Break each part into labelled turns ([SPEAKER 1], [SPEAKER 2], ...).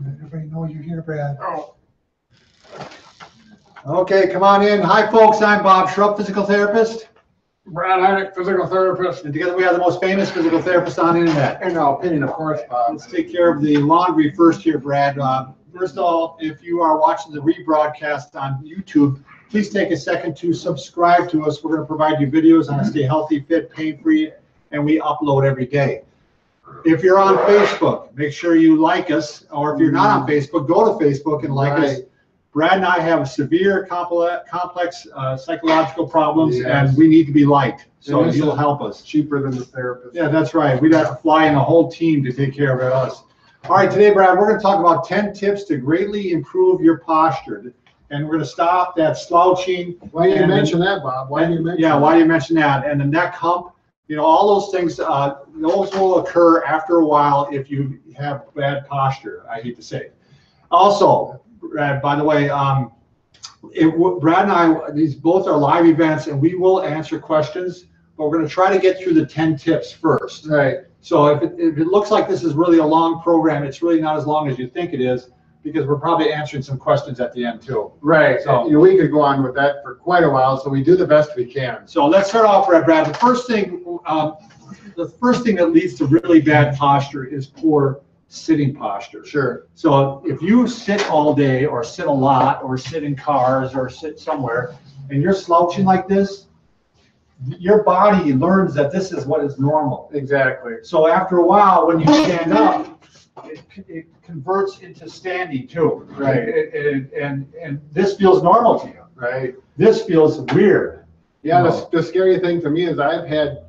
[SPEAKER 1] Everybody know you're here, Brad.
[SPEAKER 2] Oh.
[SPEAKER 1] Okay, come on in. Hi, folks. I'm Bob Schrupp, physical therapist.
[SPEAKER 2] Brad Heineck, physical therapist.
[SPEAKER 1] And together we have the most famous physical therapist on the internet.
[SPEAKER 2] In our opinion, of course, Bob.
[SPEAKER 1] Let's take care of the laundry first here, Brad. First of all, if you are watching the rebroadcast on YouTube, please take a second to subscribe to us. We're going to provide you videos on how to stay healthy, fit, pain-free, and we upload every day. If you're on Facebook, make sure you like us, or if you're not on Facebook, go to Facebook and like us. Brad and I have severe complex psychological problems, and we need to be liked. So you'll help us.
[SPEAKER 2] Cheaper than the therapist.
[SPEAKER 1] Yeah, that's right. We'd have to fly in a whole team to take care of us. All right, today, Brad, we're going to talk about 10 tips to greatly improve your posture. And we're going to stop that slouching.
[SPEAKER 2] Why do you mention that, Bob? Why do you mention that?
[SPEAKER 1] Why do you mention that? And the neck hump, you know, all those things, those will occur after a while if you have bad posture, I hate to say. Also, Brad, by the way, Brad and I, these both are live events, and we will answer questions, but we're going to try to get through the 10 tips first.
[SPEAKER 2] Right.
[SPEAKER 1] So if it looks like this is really a long program, it's really not as long as you think it is, because we're probably answering some questions at the end too.
[SPEAKER 2] Right. So we could go on with that for quite a while, so we do the best we can.
[SPEAKER 1] So let's start off, Brad. The first thing that leads to really bad posture is poor sitting posture.
[SPEAKER 2] Sure.
[SPEAKER 1] So if you sit all day, or sit a lot, or sit in cars, or sit somewhere, and you're slouching like this, your body learns that this is what is normal.
[SPEAKER 2] Exactly.
[SPEAKER 1] So after a while, when you stand up, it converts into standing too.
[SPEAKER 2] Right.
[SPEAKER 1] And this feels normal to you.
[SPEAKER 2] Right.
[SPEAKER 1] This feels weird.
[SPEAKER 2] Yeah, the scary thing to me is I've had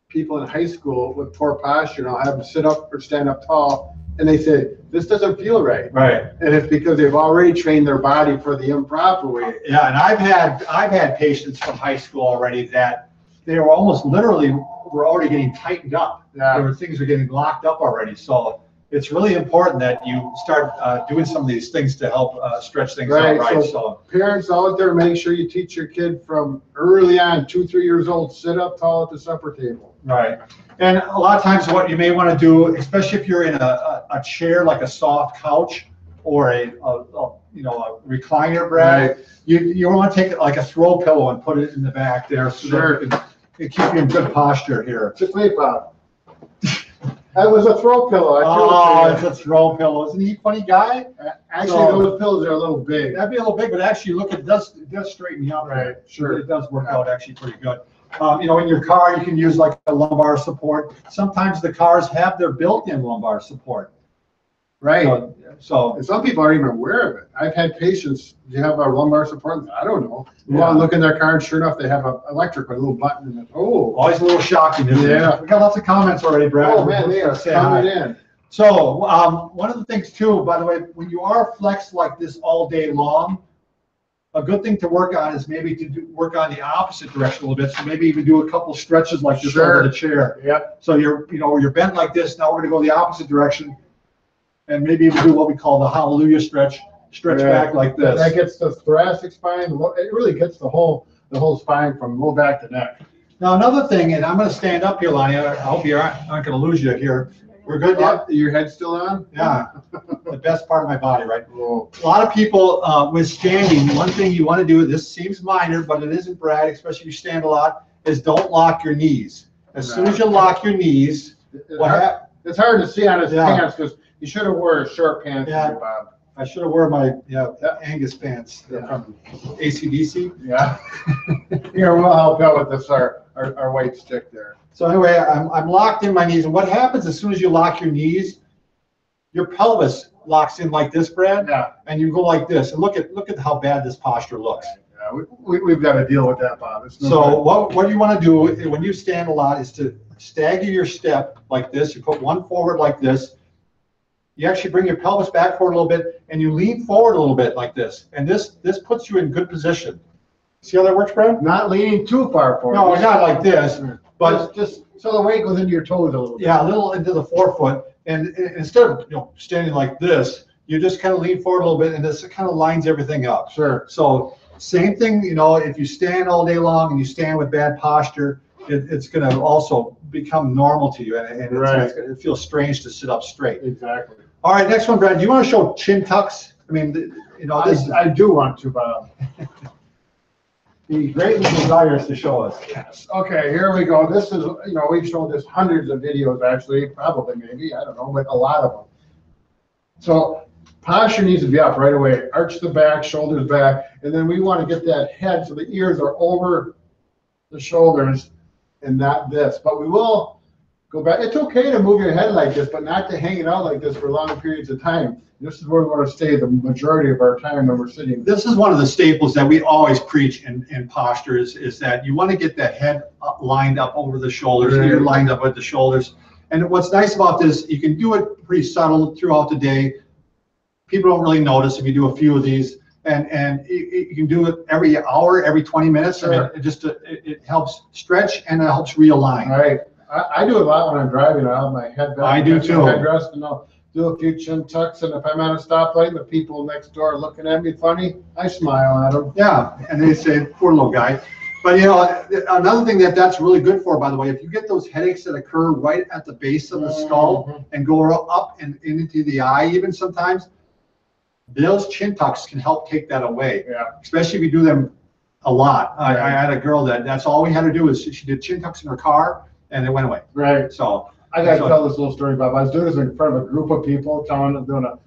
[SPEAKER 2] people in high school with poor posture, and I'll have them sit up or stand up tall, and they say, this doesn't feel right.
[SPEAKER 1] Right.
[SPEAKER 2] And it's because they've already trained their body for the improper way.
[SPEAKER 1] Yeah, and I've had patients from high school already that they were almost literally were already getting tightened up.
[SPEAKER 2] Yeah.
[SPEAKER 1] Things are getting locked up already. So it's really important that you start doing some of these things to help stretch things out. Right.
[SPEAKER 2] So parents out there, make sure you teach your kid from early on, 2-3 years old, sit up tall at the supper table.
[SPEAKER 1] Right. And a lot of times what you may want to do, especially if you're in a chair like a soft couch or a recliner, Brad,
[SPEAKER 2] right.
[SPEAKER 1] you want to take it like a throw pillow and put it in the back there. So
[SPEAKER 2] sure.
[SPEAKER 1] It keep you in good posture here.
[SPEAKER 2] Just wait, Bob. That was a throw pillow.
[SPEAKER 1] It's a throw pillow. Isn't he a funny guy?
[SPEAKER 2] Actually, those pillows are a little big.
[SPEAKER 1] That'd be a little big, but actually, look, it does straighten you out.
[SPEAKER 2] Right. Sure.
[SPEAKER 1] It does work out actually pretty good. In your car, you can use like a lumbar support. Sometimes the cars have their built-in lumbar support.
[SPEAKER 2] Right.
[SPEAKER 1] So
[SPEAKER 2] some people aren't even aware of it. I've had patients, do you have a lumbar support? I don't know. You want to look in their car, and sure enough, they have an electric with a little button in it. Oh,
[SPEAKER 1] always a little shocking, isn't it? We got lots of comments already, Brad.
[SPEAKER 2] Oh man, they are coming in.
[SPEAKER 1] So one of the things too, by the way, when you are flexed like this all day long, a good thing to work on is maybe to work on the opposite direction a little bit. So maybe even do a couple stretches like this over the chair.
[SPEAKER 2] Yep.
[SPEAKER 1] So you're bent like this. Now we're going to go the opposite direction, and maybe even do what we call the hallelujah stretch. Stretch back like this.
[SPEAKER 2] That gets the thoracic spine. It really gets the whole spine from low back to neck.
[SPEAKER 1] Now another thing, and I'm going to stand up here, Lonnie. I hope you aren't going to lose you here. We're good yet?
[SPEAKER 2] Your head's still on?
[SPEAKER 1] Yeah. The best part of my body, right?
[SPEAKER 2] Whoa.
[SPEAKER 1] A lot of people with standing, one thing you want to do, this seems minor, but it isn't, Brad, especially if you stand a lot, is don't lock your knees. As soon as you lock your knees,
[SPEAKER 2] it's hard to see on his pants because you should have worn short pants, Bob.
[SPEAKER 1] I should have worn my Angus pants from AC/DC.
[SPEAKER 2] Yeah. Here, we'll help out with this, our weight stick there.
[SPEAKER 1] So anyway, I'm locked in my knees, and what happens as soon as you lock your knees, your pelvis locks in like this, Brad.
[SPEAKER 2] Yeah.
[SPEAKER 1] And you go like this, and look at how bad this posture looks.
[SPEAKER 2] Yeah, we've got to deal with that, Bob.
[SPEAKER 1] So what you want to do when you stand a lot is to stagger your step like this. You put one forward like this. You actually bring your pelvis back forward a little bit, and you lean forward a little bit like this. And this puts you in good position. See how that works, Brad?
[SPEAKER 2] Not leaning too far forward.
[SPEAKER 1] No, not like this, but
[SPEAKER 2] just so the weight goes into your toes a little bit.
[SPEAKER 1] Yeah, a little into the forefoot. And instead of standing like this, you just kind of lean forward a little bit, and this kind of lines everything up.
[SPEAKER 2] Sure.
[SPEAKER 1] So same thing, if you stand all day long and you stand with bad posture, it's going to also become normal to you, and it feels strange to sit up straight.
[SPEAKER 2] Exactly.
[SPEAKER 1] All right, next one, Brad. Do you want to show chin tucks? I mean, you know, this.
[SPEAKER 2] I do want to, Bob.
[SPEAKER 3] He greatly desires to show us.
[SPEAKER 2] Yes. Okay, here we go. This is, you know, we've shown this hundreds of videos, actually, probably, maybe, I don't know, but a lot of them. So posture needs to be up right away. Arch the back, shoulders back, and then we want to get that head so the ears are over the shoulders and not this. But we will go back. It's okay to move your head like this, but not to hang it out like this for long periods of time. This is where we want to stay the majority of our time when we're sitting.
[SPEAKER 1] This is one of the staples that we always preach in postures, is that you want to get that head lined up over the shoulders, ear lined up with the shoulders. And what's nice about this, you can do it pretty subtle throughout the day. People don't really notice if you do a few of these, and you can do it every hour, every 20 minutes.
[SPEAKER 2] Sure.
[SPEAKER 1] I mean, it helps stretch and it helps realign.
[SPEAKER 2] All right. I do a lot when I'm driving. I'll have my head back.
[SPEAKER 1] I do too.
[SPEAKER 2] Headrest, and I'll do a few chin tucks, and if I'm at a stoplight and the people next door are looking at me funny, I smile at them.
[SPEAKER 1] Yeah, and they say, poor little guy. But you know, another thing that's really good for, by the way, if you get those headaches that occur right at the base of the skull and go up and into the eye even sometimes, those chin tucks can help take that away.
[SPEAKER 2] Yeah.
[SPEAKER 1] Especially if you do them a lot. I had a girl that's all we had to do is she did chin tucks in her car and it went away.
[SPEAKER 2] Right.
[SPEAKER 1] So
[SPEAKER 2] I got to tell this little story, Bob. I was doing this in front of a group of people, doing a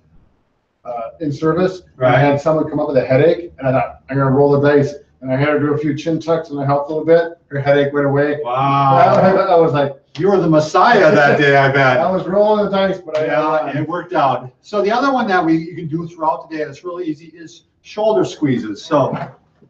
[SPEAKER 2] in service.
[SPEAKER 1] Right.
[SPEAKER 2] I had someone come up with a headache, and I thought, I'm going to roll the dice. And I had her do a few chin tucks, and I helped a little bit. Her headache went away.
[SPEAKER 1] Wow.
[SPEAKER 2] I was like,
[SPEAKER 1] you were the Messiah that day, I bet.
[SPEAKER 2] I was rolling the dice, but
[SPEAKER 1] it worked out. So the other one that you can do throughout the day, and it's really easy, is shoulder squeezes. So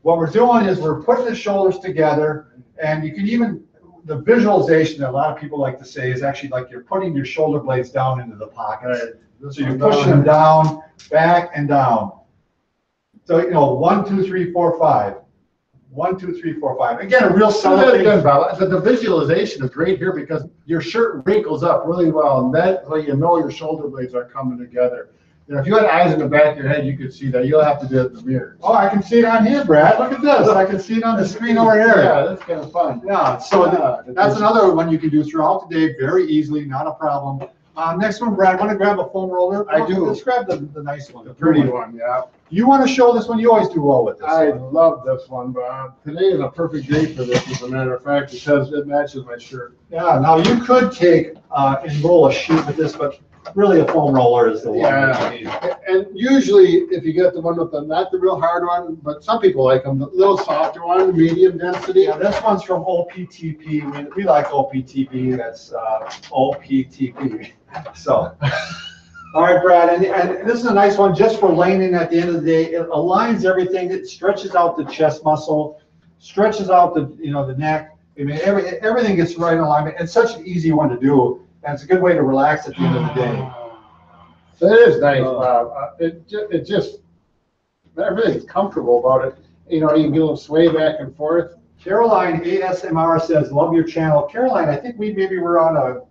[SPEAKER 1] what we're doing is we're putting the shoulders together, and you can even, the visualization that a lot of people like to say is actually like you're putting your shoulder blades down into the pockets.
[SPEAKER 2] Right.
[SPEAKER 1] So you're pushing them down, back and down. So, you know, 1, 2, 3, 4, 5. 1, 2, 3, 4, 5. Again, a real subtle thing.
[SPEAKER 2] The visualization is great here because your shirt wrinkles up really well, and that way you know your shoulder blades are coming together. You know, if you had eyes in the back of your head, you could see that. You'll have to do it in the mirror.
[SPEAKER 1] Oh, I can see it on here, Brad. Look at this. I can see it on the screen over here.
[SPEAKER 2] Yeah, that's kind of fun.
[SPEAKER 1] Yeah, so that's another one you can do throughout the day very easily, not a problem. Next one, Brad, want to grab a foam roller?
[SPEAKER 2] I do.
[SPEAKER 1] Describe the nice one.
[SPEAKER 2] The pretty one, yeah.
[SPEAKER 1] You want to show this one? You always do well with this.
[SPEAKER 2] I love this one, but today is a perfect day for this, as a matter of fact, because it matches my shirt.
[SPEAKER 1] Yeah, now you could take and roll a sheet with this, but really a foam roller is the one.
[SPEAKER 2] Yeah, and usually if you get the one with not the real hard one, but some people like them, the little softer one, medium density.
[SPEAKER 1] Yeah, this one's from OPTP. We like OPTP. That's OPTP. So, all right, Brad, and this is a nice one just for laying in at the end of the day. It aligns everything. It stretches out the chest muscle, stretches out the the neck. I mean, everything gets right in alignment. It's such an easy one to do, and it's a good way to relax at the end of the day.
[SPEAKER 2] It is nice, Bob. It just everything's comfortable about it. You know, you can get a little sway back and forth.
[SPEAKER 1] Caroline ASMR says, "Love your channel." Caroline, I think we maybe were on a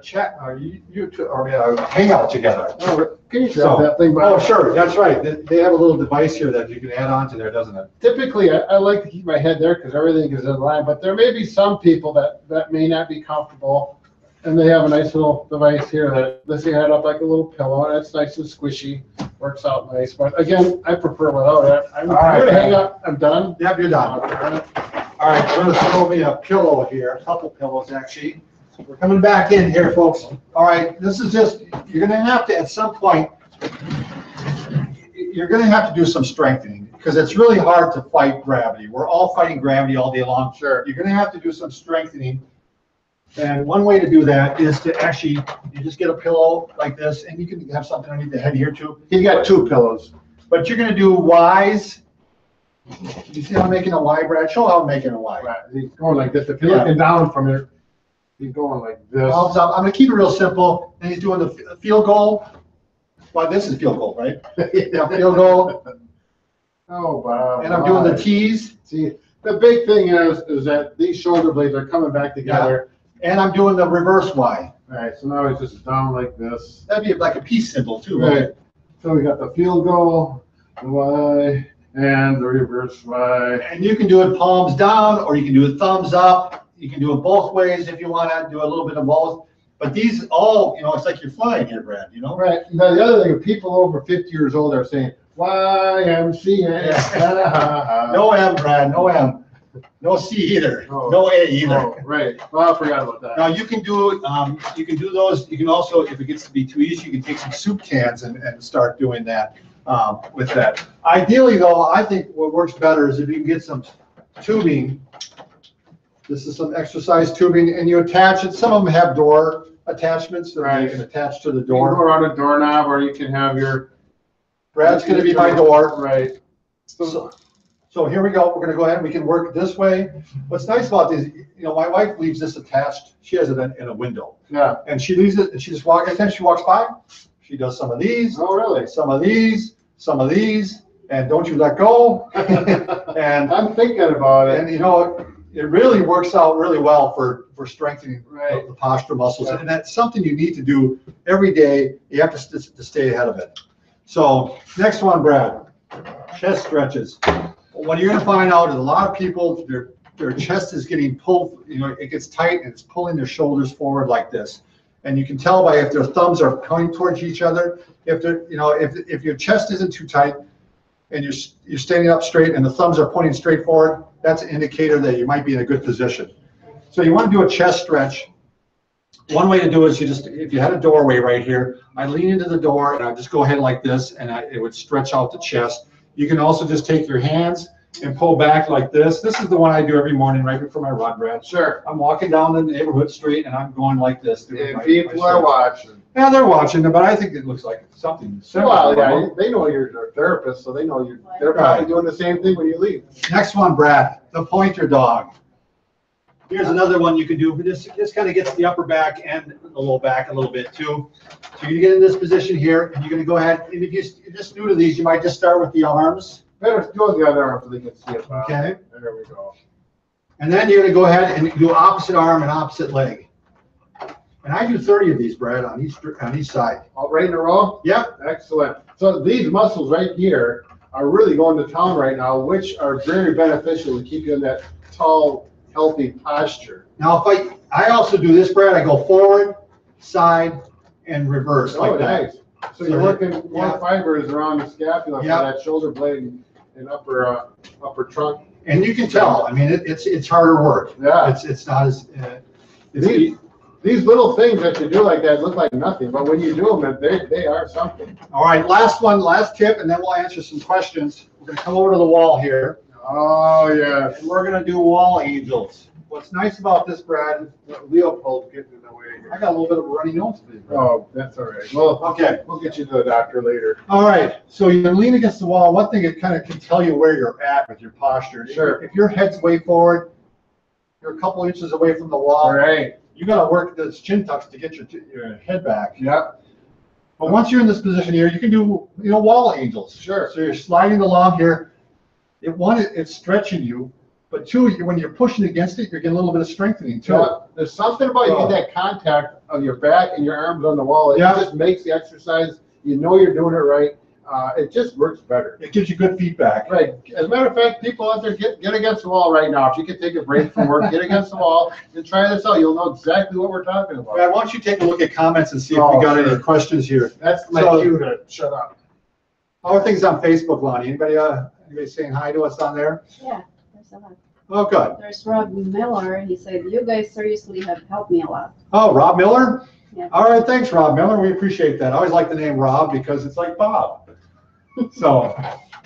[SPEAKER 1] chat or YouTube or a hangout together.
[SPEAKER 2] Oh, can you drop that thing?
[SPEAKER 1] Oh, sure, that's right. They have a little device here that you can add on to there, doesn't it?
[SPEAKER 2] Typically, I like to keep my head there because everything is in line. But there may be some people that may not be comfortable, and they have a nice little device here that lifts your head up like a little pillow, and it's nice and squishy. Works out nice. But again, I prefer without it. I'm going to hang up. I'm done.
[SPEAKER 1] Yep, you're done. All right, we're going to throw me a pillow here, a couple pillows actually. We're coming back in here, folks. All right, this is just, you're going to have to, at some point, you're going to have to do some strengthening because it's really hard to fight gravity. We're all fighting gravity all day long.
[SPEAKER 2] Sure.
[SPEAKER 1] You're going to have to do some strengthening. And one way to do that is to actually, you just get a pillow like this, and you can have something underneath the head here too.
[SPEAKER 2] You got 2 pillows.
[SPEAKER 1] But you're going to do Ys. You see how I'm making a Y, Brad? Show how I'm making a Y.
[SPEAKER 2] Right. He's going like this. If you're looking down from here, he's going like this.
[SPEAKER 1] Thumbs up. I'm going to keep it real simple. And he's doing the field goal. Well, this is field goal, right? Yeah, field goal.
[SPEAKER 2] Oh, wow.
[SPEAKER 1] And I'm doing the T's.
[SPEAKER 2] See, the big thing is that these shoulder blades are coming back together.
[SPEAKER 1] Yeah. And I'm doing the reverse Y.
[SPEAKER 2] All right, so now it's just down like this.
[SPEAKER 1] That'd be like a peace symbol too,
[SPEAKER 2] Right.
[SPEAKER 1] right?
[SPEAKER 2] So we got the field goal, the Y, and the reverse Y.
[SPEAKER 1] And you can do it palms down, or you can do it thumbs up. You can do it both ways if you want to do a little bit of both. But these all, it's like you're flying here, Brad,
[SPEAKER 2] Right. Now, the other thing, people over 50 years old are saying, YMCA.
[SPEAKER 1] No M, Brad, no M. No C either.
[SPEAKER 2] Oh.
[SPEAKER 1] No A either.
[SPEAKER 2] Oh, right. Well, I forgot about that.
[SPEAKER 1] Now you can do those. You can also, if it gets to be too easy, you can take some soup cans and start doing that with that. Ideally, though, I think what works better is if you can get some tubing. This is some exercise tubing, and you attach it. Some of them have door attachments that you can attach to the
[SPEAKER 2] You can go
[SPEAKER 1] door.
[SPEAKER 2] around a doorknob, or you can have your.
[SPEAKER 1] Brad's going to be my door.
[SPEAKER 2] Right.
[SPEAKER 1] So here we go. We're going to go ahead and we can work it this way. What's nice about this, my wife leaves this attached. She has it in a window.
[SPEAKER 2] Yeah.
[SPEAKER 1] And she leaves it and she just walks, every time she walks by, she does some of these,
[SPEAKER 2] Oh, really?
[SPEAKER 1] some of these, and don't you let go. And,
[SPEAKER 2] I'm thinking about it.
[SPEAKER 1] and it really works out really well for strengthening
[SPEAKER 2] Right.
[SPEAKER 1] the posture muscles.
[SPEAKER 2] Yeah.
[SPEAKER 1] And that's something you need to do every day. You have to stay ahead of it. So next one, Brad, chest stretches. What you're going to find out is a lot of people, their chest is getting pulled, it gets tight and it's pulling their shoulders forward like this. And you can tell by if their thumbs are pointing towards each other, if your chest isn't too tight and you're standing up straight and the thumbs are pointing straight forward, that's an indicator that you might be in a good position. So you want to do a chest stretch. One way to do it is if you had a doorway right here, I lean into the door and I just go ahead like this and it would stretch out the chest. You can also just take your hands and pull back like this. This is the one I do every morning right before my run, Brad.
[SPEAKER 2] Sure.
[SPEAKER 1] I'm walking down the neighborhood street and I'm going like this.
[SPEAKER 2] And people are watching.
[SPEAKER 1] Yeah, they're watching, but I think it looks like something similar.
[SPEAKER 2] Well, yeah, they know you're a therapist, so they know they're probably doing the same thing when you leave.
[SPEAKER 1] Next one, Brad, the pointer dog. Here's another one you can do. This kind of gets the upper back and the low back a little bit too. So you get in this position here, and you're going to go ahead. And if you're just new to these, you might just start with the arms.
[SPEAKER 2] Better do the other arm so they can see it.
[SPEAKER 1] Okay.
[SPEAKER 2] There we go.
[SPEAKER 1] And then you're going to go ahead and do opposite arm and opposite leg. And I do 30 of these, Brad, on each side.
[SPEAKER 2] All right in a row?
[SPEAKER 1] Yep.
[SPEAKER 2] Excellent. So these muscles right here are really going to town right now, which are very beneficial to keep you in that tall, healthy posture.
[SPEAKER 1] Now, if I also do this, Brad, I go forward, side, and reverse like that.
[SPEAKER 2] Nice. So you're working more
[SPEAKER 1] Yeah.
[SPEAKER 2] fibers around the scapula for
[SPEAKER 1] Yeah.
[SPEAKER 2] that shoulder blade and upper trunk.
[SPEAKER 1] And you can tell. I mean, it's harder work.
[SPEAKER 2] Yeah.
[SPEAKER 1] It's not as.
[SPEAKER 2] These little things that you do like that look like nothing, but when you do them, they are something.
[SPEAKER 1] All right, last tip, and then we'll answer some questions. We're going to come over to the wall here,
[SPEAKER 2] Oh, yeah.
[SPEAKER 1] and we're going to do wall angels. What's nice about this, Brad,
[SPEAKER 2] Leopold's getting in the way
[SPEAKER 1] I
[SPEAKER 2] here.
[SPEAKER 1] got a little bit of a runny nose today, Brad.
[SPEAKER 2] Oh, that's all right. Well,
[SPEAKER 1] Okay.
[SPEAKER 2] we'll get you to the doctor later.
[SPEAKER 1] All right, so you lean against the wall. One thing, it kind of can tell you where you're at with your posture.
[SPEAKER 2] Sure.
[SPEAKER 1] If your head's way forward, you're a couple inches away from the wall.
[SPEAKER 2] All right.
[SPEAKER 1] You got to work those chin tucks to get your head back.
[SPEAKER 2] Yeah.
[SPEAKER 1] But once you're in this position here, you can do, wall angels.
[SPEAKER 2] Sure.
[SPEAKER 1] So you're sliding along here. It's stretching you, but two, when you're pushing against it, you're getting a little bit of strengthening too.
[SPEAKER 2] Yeah, there's something about you get that contact of your back and your arms on the wall. It
[SPEAKER 1] Yeah.
[SPEAKER 2] just makes the exercise. You know you're doing it right. It just works better.
[SPEAKER 1] It gives you good feedback.
[SPEAKER 2] Right. As a matter of fact, people out there, get against the wall right now. If you can take a break from work, get against the wall and try this out. You'll know exactly what we're talking about.
[SPEAKER 1] Brad, why don't you take a look at comments and see if
[SPEAKER 2] Oh,
[SPEAKER 1] we got
[SPEAKER 2] sure.
[SPEAKER 1] any questions here.
[SPEAKER 2] That's my
[SPEAKER 1] So-
[SPEAKER 2] cue to shut up.
[SPEAKER 1] How are things on Facebook, Lonnie? Anybody saying hi to us on there?
[SPEAKER 4] Yeah, there's a lot.
[SPEAKER 1] Oh, good.
[SPEAKER 4] There's Rob Miller. He said, "You guys seriously have helped me a lot."
[SPEAKER 1] Oh, Rob Miller?
[SPEAKER 4] Yeah.
[SPEAKER 1] All right, thanks, Rob Miller. We appreciate that. I always like the name Rob because it's like Bob. So,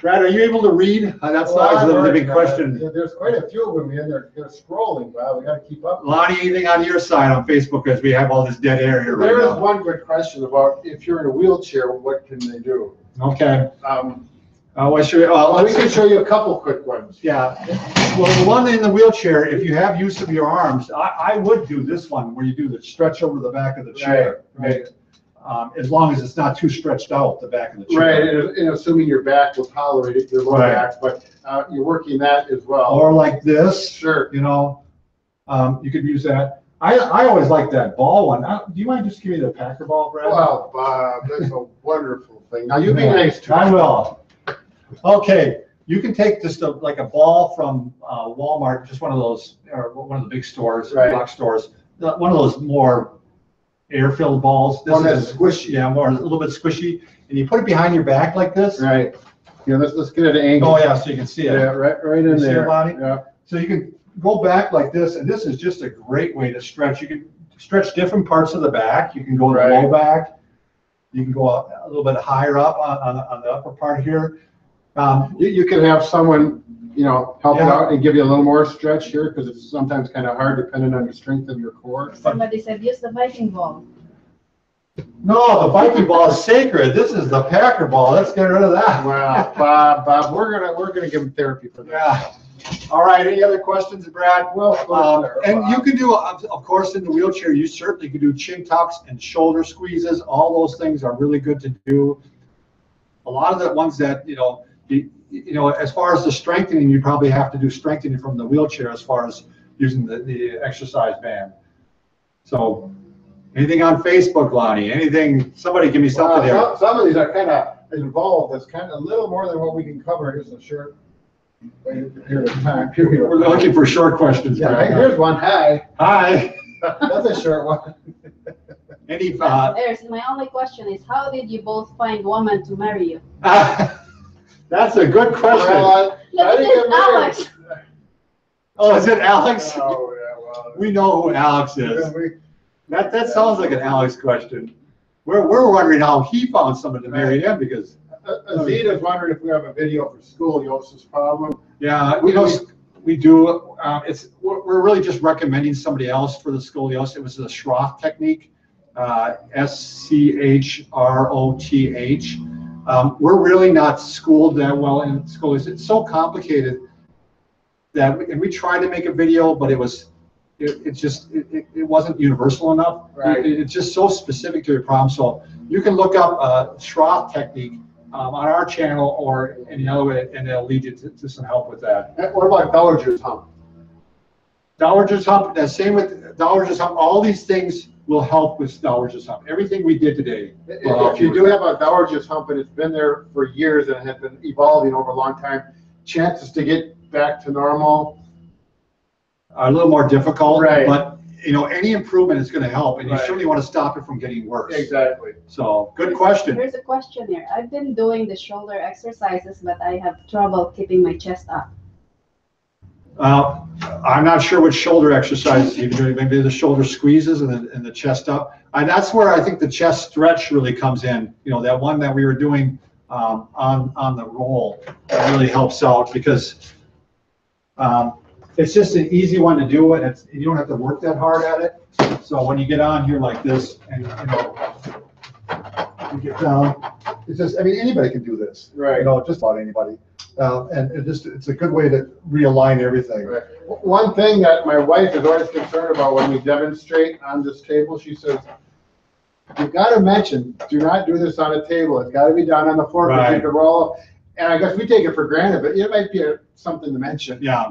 [SPEAKER 1] Brad, are you able to read? That's always the big question.
[SPEAKER 2] Yeah, there's quite a few of them in there. They're scrolling, Bob. We got to keep up.
[SPEAKER 1] Lonnie, anything on your side on Facebook as we have all this dead air here right
[SPEAKER 2] There is
[SPEAKER 1] now?
[SPEAKER 2] one good question about if you're in a wheelchair, what can they do?
[SPEAKER 1] Okay.
[SPEAKER 2] We can show you a couple quick ones.
[SPEAKER 1] Yeah. Well, the one in the wheelchair, if you have use of your arms, I would do this one where you do the stretch over the back of the chair.
[SPEAKER 2] Right.
[SPEAKER 1] As long as it's not too stretched out, the back of the chair.
[SPEAKER 2] Right, and assuming your back will tolerate it, your low
[SPEAKER 1] Right.
[SPEAKER 2] back, but you're working that as well.
[SPEAKER 1] Or like this.
[SPEAKER 2] Sure.
[SPEAKER 1] You could use that. I always like that ball one. Do you mind just giving me the Packer ball, Brad?
[SPEAKER 2] Well, Bob, that's a wonderful thing. Now, you be nice to
[SPEAKER 1] I will. Okay, you can take just like a ball from Walmart, just one of those, or one of the big stores,
[SPEAKER 2] Right.
[SPEAKER 1] box stores, one of those more air-filled balls. This
[SPEAKER 2] One that's
[SPEAKER 1] is
[SPEAKER 2] squishy.
[SPEAKER 1] Yeah, more a little bit squishy, and you put it behind your back like this.
[SPEAKER 2] Right. Yeah, let's get it at an angle.
[SPEAKER 1] Oh yeah, so you can see it.
[SPEAKER 2] Yeah, right in
[SPEAKER 1] You see
[SPEAKER 2] there.
[SPEAKER 1] it, Bonnie?
[SPEAKER 2] Yeah.
[SPEAKER 1] So you can go back like this, and this is just a great way to stretch. You can stretch different parts of the back. You can go to the
[SPEAKER 2] Right.
[SPEAKER 1] low back. You can go a little bit higher up on the upper part here.
[SPEAKER 2] You can have someone, help you
[SPEAKER 1] Yeah.
[SPEAKER 2] out and give you a little more stretch here because it's sometimes kind of hard depending on the strength of your core.
[SPEAKER 4] Somebody said, use the Viking ball.
[SPEAKER 1] No, the Viking ball is sacred. This is the Packer ball. Let's get rid of that.
[SPEAKER 2] Well, Bob, we're gonna give him therapy for that.
[SPEAKER 1] Yeah. All right. Any other questions, Brad?
[SPEAKER 2] Well,
[SPEAKER 1] And you can do, of course, in the wheelchair, you certainly can do chin tucks and shoulder squeezes. All those things are really good to do. A lot of the ones that, as far as the strengthening, you probably have to do strengthening from the wheelchair as far as using the exercise band. So anything on Facebook, Lonnie? Anything? Somebody give me something there.
[SPEAKER 2] Some of these are kind of involved. It's kind of a little more than what we can cover. Here's a short period of time.
[SPEAKER 1] We're looking for short questions.
[SPEAKER 2] Yeah,
[SPEAKER 1] Brad.
[SPEAKER 2] here's one. Hi.
[SPEAKER 1] Hi.
[SPEAKER 2] That's a short one.
[SPEAKER 1] Any?
[SPEAKER 4] There's my only question is, how did you both find woman to marry you?
[SPEAKER 1] That's a good question.
[SPEAKER 2] Well, I
[SPEAKER 4] Let's
[SPEAKER 2] didn't
[SPEAKER 4] get
[SPEAKER 2] get married.
[SPEAKER 4] Alex.
[SPEAKER 1] Oh, is it Alex?
[SPEAKER 2] Oh, yeah, well.
[SPEAKER 1] We know who Alex is.
[SPEAKER 2] Yeah,
[SPEAKER 1] That sounds like an Alex question. We're wondering how he found someone to marry him because,
[SPEAKER 2] Azid is wondering if we have a video for scoliosis problem.
[SPEAKER 1] yeah, we do. We're really just recommending somebody else for the scoliosis. It was the Schroth technique, SCHROTH. We're really not schooled that well in scoliosis. It's so complicated that, and we tried to make a video, but it wasn't universal enough.
[SPEAKER 2] Right.
[SPEAKER 1] It's just so specific to your problem. So you can look up Schroth technique on our channel or any other way, and it'll lead you to some help with that.
[SPEAKER 2] What about Dowager's hump?
[SPEAKER 1] Dowager's hump, same with Dowager's hump. All these things will help with Dowager's hump. Everything we did today.
[SPEAKER 2] If you do have a Dowager's hump and it's been there for years and has been evolving over a long time, chances to get back to normal
[SPEAKER 1] are a little more difficult,
[SPEAKER 2] right.
[SPEAKER 1] But any improvement is going to help, and you
[SPEAKER 2] Right.
[SPEAKER 1] certainly want to stop it from getting worse.
[SPEAKER 2] Exactly.
[SPEAKER 1] So, good question.
[SPEAKER 4] Here's a question here. I've been doing the shoulder exercises, but I have trouble keeping my chest up.
[SPEAKER 1] I'm not sure what shoulder exercises you're doing. Maybe the shoulder squeezes and the chest up. That's where I think the chest stretch really comes in. That one that we were doing on the roll that really helps out because it's just an easy one to do, and you don't have to work that hard at it. So when you get on here like this, and you get down, it's just, anybody can do this.
[SPEAKER 2] Right.
[SPEAKER 1] Just about anybody. And it's a good way to realign everything.
[SPEAKER 2] Right. One thing that my wife is always concerned about when we demonstrate on this table, she says, you've got to mention, do not do this on a table. It's got to be done on the floor because you
[SPEAKER 1] Right.
[SPEAKER 2] can roll. And I guess we take it for granted, but it might be something to mention.
[SPEAKER 1] Yeah.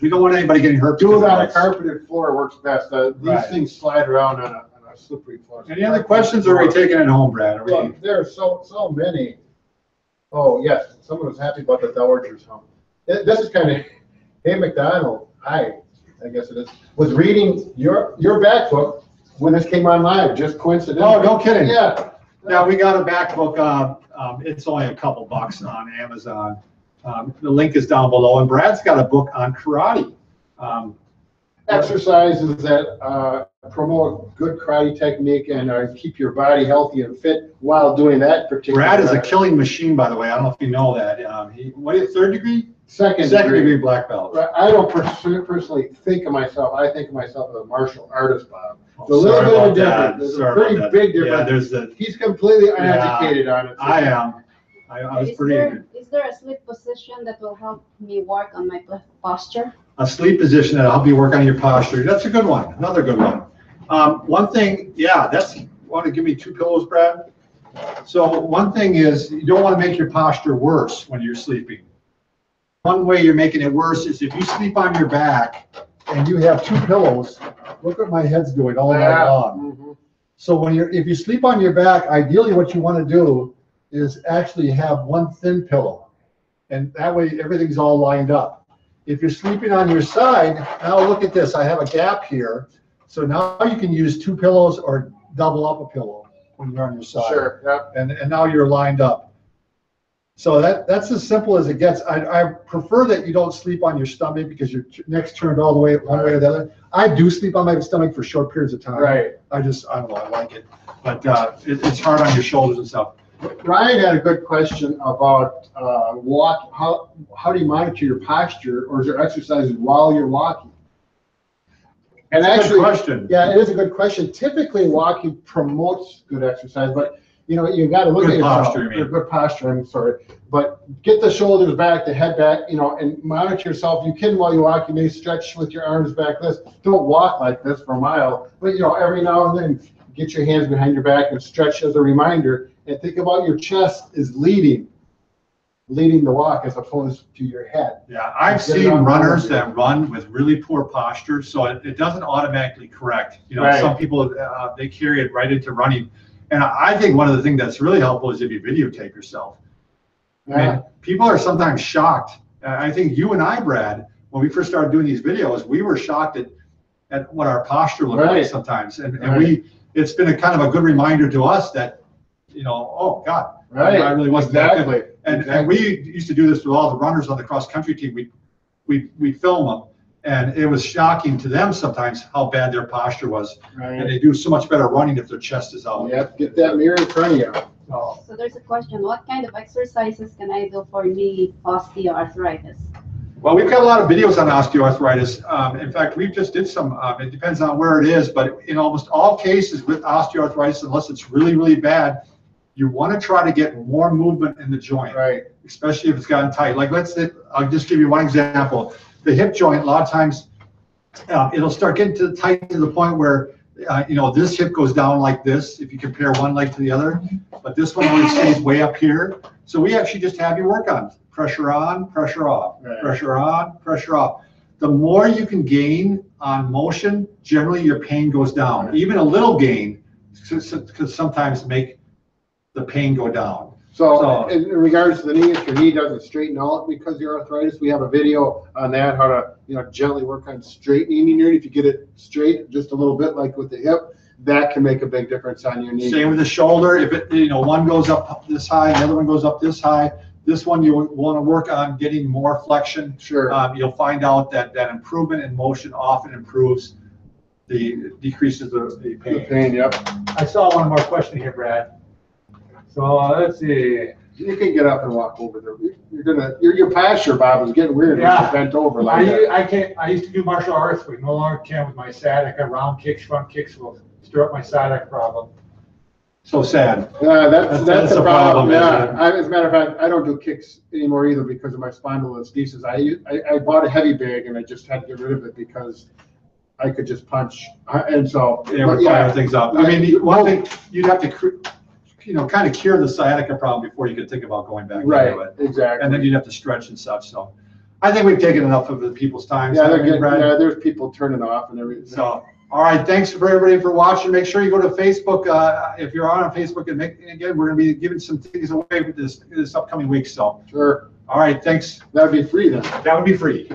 [SPEAKER 1] We don't want anybody getting hurt.
[SPEAKER 2] Do it
[SPEAKER 1] because
[SPEAKER 2] on
[SPEAKER 1] of
[SPEAKER 2] a
[SPEAKER 1] this.
[SPEAKER 2] carpeted floor works best. These
[SPEAKER 1] Right.
[SPEAKER 2] things slide around on a slippery floor.
[SPEAKER 1] Any other questions, or are we taking it home, Brad? Are we-
[SPEAKER 2] Well, there are so many. Oh, yes, someone was happy about the Dowager's hump. This is kind of, hey, McDonald, I guess it is, was reading your back book when this came on live, just coincidentally.
[SPEAKER 1] Oh, no kidding.
[SPEAKER 2] Yeah.
[SPEAKER 1] Yeah, we got a back book. It's only a couple bucks on Amazon. The link is down below, and Brad's got a book on karate.
[SPEAKER 2] Exercises that promote good karate technique and keep your body healthy and fit while doing that particular.
[SPEAKER 1] Brad is a killing machine, by the way. I don't know if you know that. What is it, third degree?
[SPEAKER 2] Second
[SPEAKER 1] Degree
[SPEAKER 2] degree.
[SPEAKER 1] black belt.
[SPEAKER 2] I don't personally think of myself, I think of myself as a martial artist, Bob. It's a little
[SPEAKER 1] Sorry
[SPEAKER 2] bit of a
[SPEAKER 1] about that.
[SPEAKER 2] difference. There's a
[SPEAKER 1] Sorry
[SPEAKER 2] pretty
[SPEAKER 1] about that.
[SPEAKER 2] big
[SPEAKER 1] Yeah,
[SPEAKER 2] difference.
[SPEAKER 1] there's the.
[SPEAKER 2] He's completely
[SPEAKER 1] Yeah.
[SPEAKER 2] uneducated on it.
[SPEAKER 1] I am. I was pretty.
[SPEAKER 4] Is there a sleep position that will help me work on my posture?
[SPEAKER 1] A sleep position that'll help you work on your posture. That's a good one. Another good one. One thing, want to give me 2 pillows, Brad? So one thing is, you don't want to make your posture worse when you're sleeping. One way you're making it worse is if you sleep on your back and you have 2 pillows. Look what my head's doing all night long.
[SPEAKER 2] Mhm.
[SPEAKER 1] So if you sleep on your back, ideally what you want to do is actually have one thin pillow. And that way everything's all lined up. If you're sleeping on your side, now look at this. I have a gap here. So now you can use 2 pillows or double up a pillow when you're on your side.
[SPEAKER 2] Sure, yep.
[SPEAKER 1] And now you're lined up. So that's as simple as it gets. I prefer that you don't sleep on your stomach because your neck's turned all the way one way or the other. I do sleep on my stomach for short periods of time.
[SPEAKER 2] Right.
[SPEAKER 1] I don't know, I like it. But it's hard on your shoulders and stuff.
[SPEAKER 2] Ryan had a good question about walk. How do you monitor your posture, or is there exercises while you're walking? And
[SPEAKER 1] That's a
[SPEAKER 2] actually,
[SPEAKER 1] good question.
[SPEAKER 2] yeah, it is a good question. Typically, walking promotes good exercise, but you got to look
[SPEAKER 1] Good
[SPEAKER 2] at yourself.
[SPEAKER 1] posture, you mean.
[SPEAKER 2] Or good posture. I'm sorry, but get the shoulders back, the head back, and monitor yourself. You can while you walk. You may stretch with your arms back. Don't walk like this for a mile, but every now and then get your hands behind your back and stretch as a reminder. And think about your chest is leading the walk as opposed to your head.
[SPEAKER 1] Yeah, I've seen runners that run with really poor posture, so it doesn't automatically correct.
[SPEAKER 2] Right.
[SPEAKER 1] Some people, they carry it right into running. And I think one of the things that's really helpful is if you videotape yourself. I mean, people are sometimes shocked. I think you and I, Brad, when we first started doing these videos, we were shocked at what our posture looked like sometimes. And it's been a kind of a good reminder to us that, oh God, I really wasn't that good. And we used to do this with all the runners on the cross country team. We film them, and it was shocking to them sometimes how bad their posture was.
[SPEAKER 2] Right.
[SPEAKER 1] And they do so much better running if their chest is out.
[SPEAKER 2] Yep, get that mirror in front of you.
[SPEAKER 4] So there's a question, what kind of exercises can I do for knee osteoarthritis?
[SPEAKER 1] Well, we've got a lot of videos on osteoarthritis. In fact, we just did some, it depends on where it is, but in almost all cases with osteoarthritis, unless it's really, really bad, you want to try to get more movement in the joint,
[SPEAKER 2] Right.
[SPEAKER 1] especially if it's gotten tight. Like I'll just give you one example. The hip joint, a lot of times, it'll start getting tight to the point where, this hip goes down like this, if you compare one leg to the other, but this one really stays way up here. So we actually just have you work on pressure on, pressure off, pressure on, pressure off. The more you can gain on motion, generally your pain goes down. Even a little gain could sometimes make the pain go down.
[SPEAKER 2] So in regards to the knee, if your knee doesn't straighten out because of your arthritis, we have a video on that, how to gently work on straightening your knee. If you get it straight just a little bit, like with the hip, that can make a big difference on your knee.
[SPEAKER 1] Same with the shoulder. If it, one goes up this high, the other one goes up this high. This one you want to work on getting more flexion.
[SPEAKER 2] Sure.
[SPEAKER 1] You'll find out that improvement in motion often improves decreases the pain.
[SPEAKER 2] The pain, yep.
[SPEAKER 3] I saw one more question here, Brad. So let's see.
[SPEAKER 2] You can get up and walk over there. Your posture, Bob, is getting weird.
[SPEAKER 3] Yeah.
[SPEAKER 2] When you're bent over like that.
[SPEAKER 3] I used to do martial arts, but no longer can with my sciatica. Round kicks, front kicks will stir up my sciatica problem.
[SPEAKER 1] So sad.
[SPEAKER 2] Yeah, that's a problem.
[SPEAKER 1] Yeah.
[SPEAKER 2] As a matter of fact, I don't do kicks anymore either because of my spondylolisthesis. I bought a heavy bag and I just had to get rid of it because I could just punch. And so
[SPEAKER 1] we're firing things up. I mean, one thing you'd have to kind of cure the sciatica problem before you could think about going back into it.
[SPEAKER 2] Exactly.
[SPEAKER 1] And then you'd have to stretch and such. So I think we've taken enough of the people's time.
[SPEAKER 2] Yeah, there's people turning off and everything.
[SPEAKER 1] So, all right, thanks for everybody for watching. Make sure you go to Facebook if you're on Facebook. And again, we're going to be giving some things away with this upcoming week. So,
[SPEAKER 2] sure.
[SPEAKER 1] All right, thanks.
[SPEAKER 2] That would be free then.
[SPEAKER 1] That would be free.